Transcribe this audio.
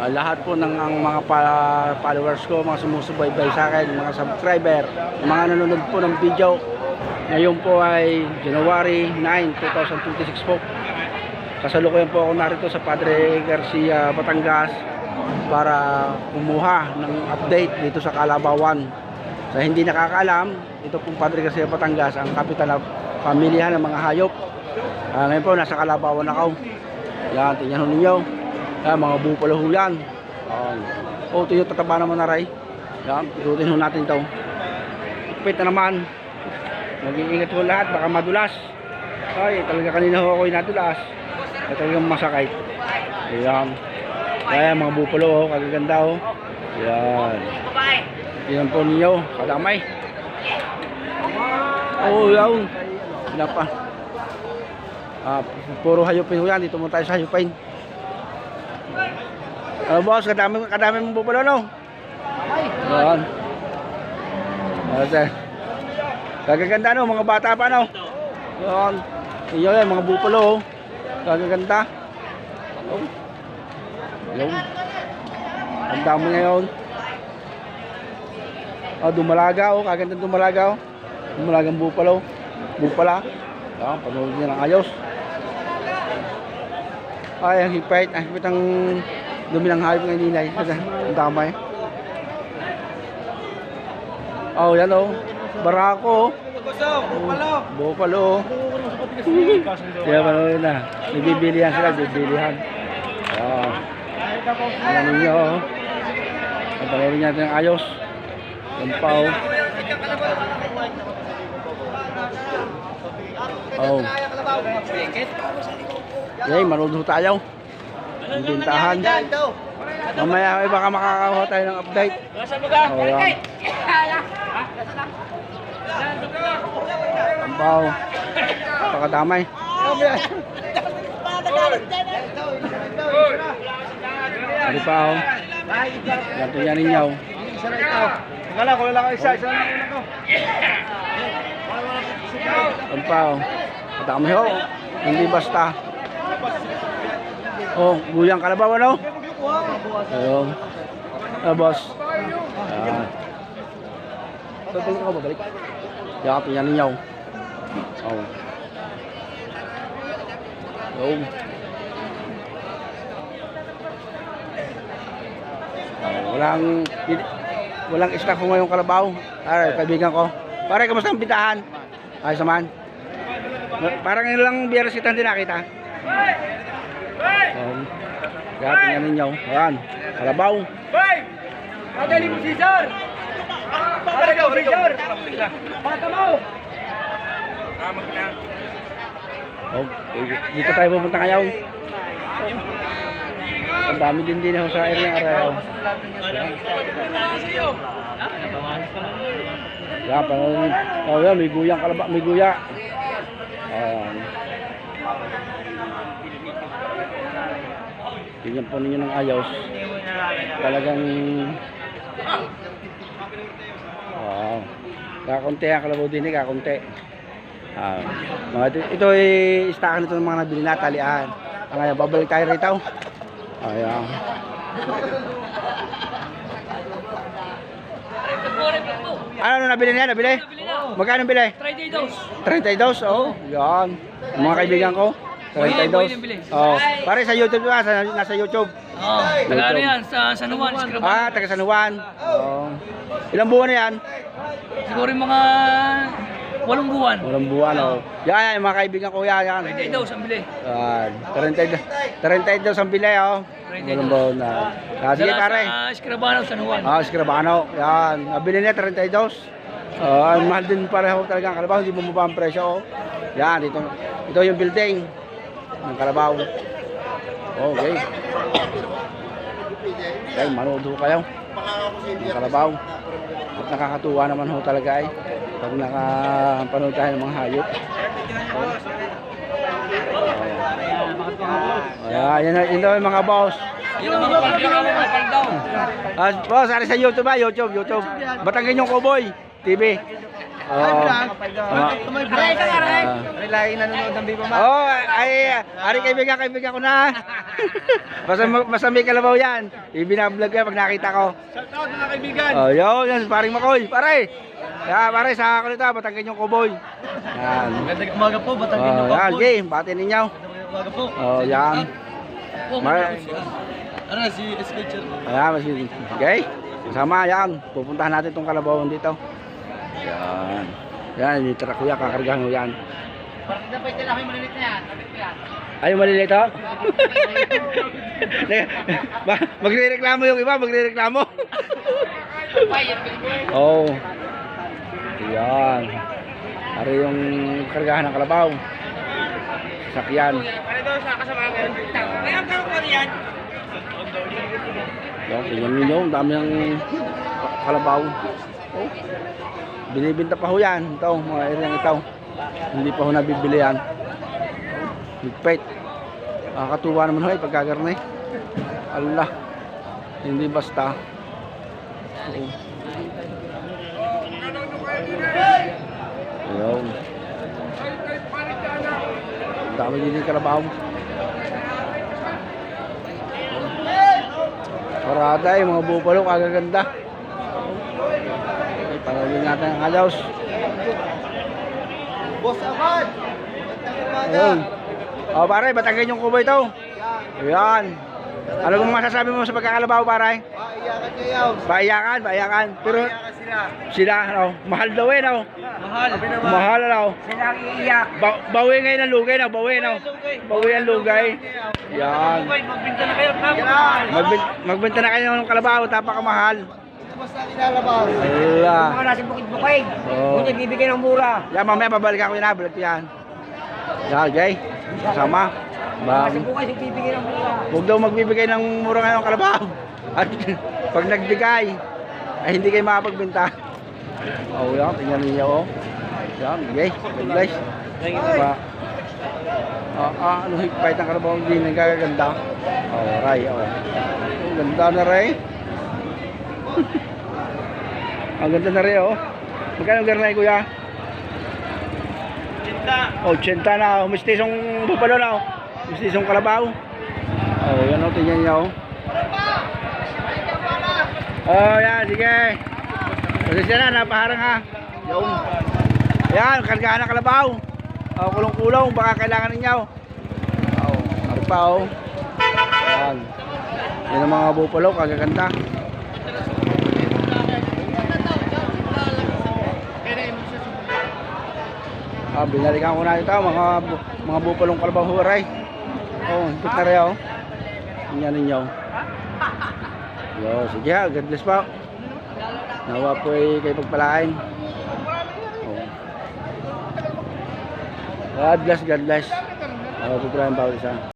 Lahat po ng ang mga followers ko, mga sumusubaybay sa akin, mga subscriber, mga nanonood po ng video. Ngayon po ay January 9, 2026 po. Kasalukuyan po ako narito sa Padre Garcia, Batangas para kumuha ng update dito sa Kalabawan. Sa hindi nakakaalam, ito pong Padre Garcia, Batangas, ang kapital ng pamilyahan ng mga hayop. Ngayon po, nasa Kalabawan ako. Yan, tingnan ninyo. Yan, mga bupalo ho yan. Ito yung tataba naman na ray. Yan, ikutin ho natin ito. Ipit na naman. Mag-iingat ho lahat, baka madulas. Ay, talaga kanina ho ako nadulas. Ay, talagang masakit. Yan. Kaya mga bupalo ho, kagaganda ho. Yan. Yan po ninyo, kadamay. Yan. Yan pa. Puro hayupin ho yan. Dito muna tayo sa hayupin. Boss, kadami mong bupalo, no? Yan. Kagaganda, no? Mga bata pa, no? Yan. Yan, mga bupalo, oh. Kagaganda. Yan. Ang dami ngayon. Dumalaga, oh. Kaganda dumalaga, oh. Dumalagang bupalo. Bupala. Yan, panood niya ng ayos. Ay, ang hipait ang dumi ng hayop ng ninay. Ang damay. Yan o. Barako. Bupalo. Kaya panood na. Nabibilihan sila, bibilihan. Ayan ninyo o. Panood niya natin ang ayos. Yan pa o. Okay, manood ho tayo. Ang bintahan. Mamaya ay baka makakakuha tayo ng update. Yan. Ampaw. Pakadamay. Ano pa ho? Ganto niya ninyo. Akala ko lang isa lang una ko. Ampaw. Kadami ho. Hindi basta. Guyang kalabaw, ano? Ayun. Boss. Tingin ko babalik. Yakapin yan ninyo. Walang stock ko ngayong kalabaw. Kaibigan ko. Pare, kamusta ang bintahan? Ay, saman. Parang yun lang biyernes kita hindi nakita. Kaya tingnan ninyo. Ayan, kalabaw. Madali mo si Sir! Madali mo si Sir! Bata mo! Dito tayo pupunta ngayon. Ang dami din ako sa area ng araw. Yan, may guyang kalabaw, may guya. Tingnan po ninyo ng ayos. Talagang kakunti ang kalabaw din eh, kakunti. Ito ay istakan nito ng mga nabili na talian. Ngayon, babalik tayo rito. Ayan. Ano nabili niya? Nabili? Magkano bili? 32. Yan. Mga kaibigan ko. 32. Pare sa YouTube ba? Nasa YouTube. Taga ano yan? Sa San Juan, Escribano. Taga San Juan. Ilang buwan na yan? Siguro yung mga 8 buwan. 8 buwan, Yan, yung mga kaibigan ko yan. 32 ang bili. 32 ang bili, 8 buwan na. Sige, pare. Sa Escribano, San Juan. Escribano. Yan. Nabili niya 32. Mahal din pareho talaga ang kalabaw. Hindi bumaba ang presyo, Yan, ito yung building ng kalabaw. Okay. Okay, manood ho kayo ng kalabaw. At nakakatuwa naman ho talaga pag nakapanood tayo ng mga hayop. Yan daw yung mga boss. Boss, ari sa YouTube YouTube. Batangan yung Cowboy TV. Oo. Aray ka, aray. Aray, lagi nanonood ng Viva Max. Oh, ari kaibigan ko na. Basta may kalabaw yan. Ibinablog yan pag nakita ko. Shout out mga kaibigan. Oh, yan, paring Makoy, pare. Yeah, pare, sa ako nito, Batanggen yung Cowboy. Yan. Magandang umaga po, Batanggen Oh, yung yan, Cowboy. game, bati ninyo. Magandang umaga po. Oh, yan. Ano, si Sketcher. Ayan, mas okay. Kasama, yan. Pupuntahan natin itong kalabawan dito. Yan. Yan, nitira kuya, kakargahan mo yan. Dapat ito lang yung malilit na yan. Ay, maliliit ho? Magre-reklamo yung iba, magre-reklamo. Oh. Yan. Ari yung kargahan ng kalabaw. Sakyan. Ano daw sa kasama ka? Ay, ang karoon ko yan. Yan, tingnan ninyo, ang dami ng kalabaw. Oh. Binibinta pa ho yan. Ito, mga iryang ito. Hindi pa ho nabibili yan. Higpit. Nakakatuwa naman ho eh, pagkagarne. Allah. Hindi basta. Oo. Ayun. Ang dami din yung kalabaw. Parada yung mga bupalo, kagaganda. Okay, panawin natin ang alaws. Boss Ahmad. Ayun. O pare, Batanggen yung Cowboy to. Ayan. Ano kung masasabi mo sa pagkakalabaw pare? Paiyakan kayo. Baiyakan. Pero sila, ano, mahal daw eh, no? Mahal. Mahal, ano? Sila ang iiyak. Bawi ngayon ang lugay, no? Bawi, no? Bawi ang lugay. Yan. Magbinta na kayo. Magbenta na kayo ng kalabaw, tapakamahal. Basta nilalabaw. Ala. Mga nasa bukid-bukid. Oo. Kung nagbibigay ng mura. Yan, mamaya babalik ako yun, ha? Balik yan. Yan, okay? Sama. Nasa bukid, nagbibigay ng mura. Huwag daw magbibigay ng mura ngayong kalabaw. At pag nagbigay, ay hindi kayo makapagbenta. Oh, yan, tingnan niyo, oh. Yan, okay. God bless. Diba? Ano higpait ng kalabaw, hindi nagkakaganda. Oh, Ray, oh. Oh, ganda na, Ray. Ang ganda na rin, oh. Magkano ang garnay, kuya? 80. Oh, 80 na. Oh. Mistisong bupalo na, oh. Mistisong kalabaw. Oh, yan, oh. Tingnan niya, oh. Oh, yan. Sige. Pasensya na, napaharang, ha. Yung. Yan, kargahan ng kalabaw. Oh, kulong-kulong. Baka kailangan ninyo. Oh, ano pa, oh. Yan. Yan ang mga bupalo, kagaganda. Binalikan ko na ito, mga bupalong kalabaw huray. Oh, higpit na rin, oh. Tingnan ninyo. Yo, sige ha, God bless po. Nawa po ay kayo pagpalain. Oh. God bless. Oh, pagpalain pa ulit sa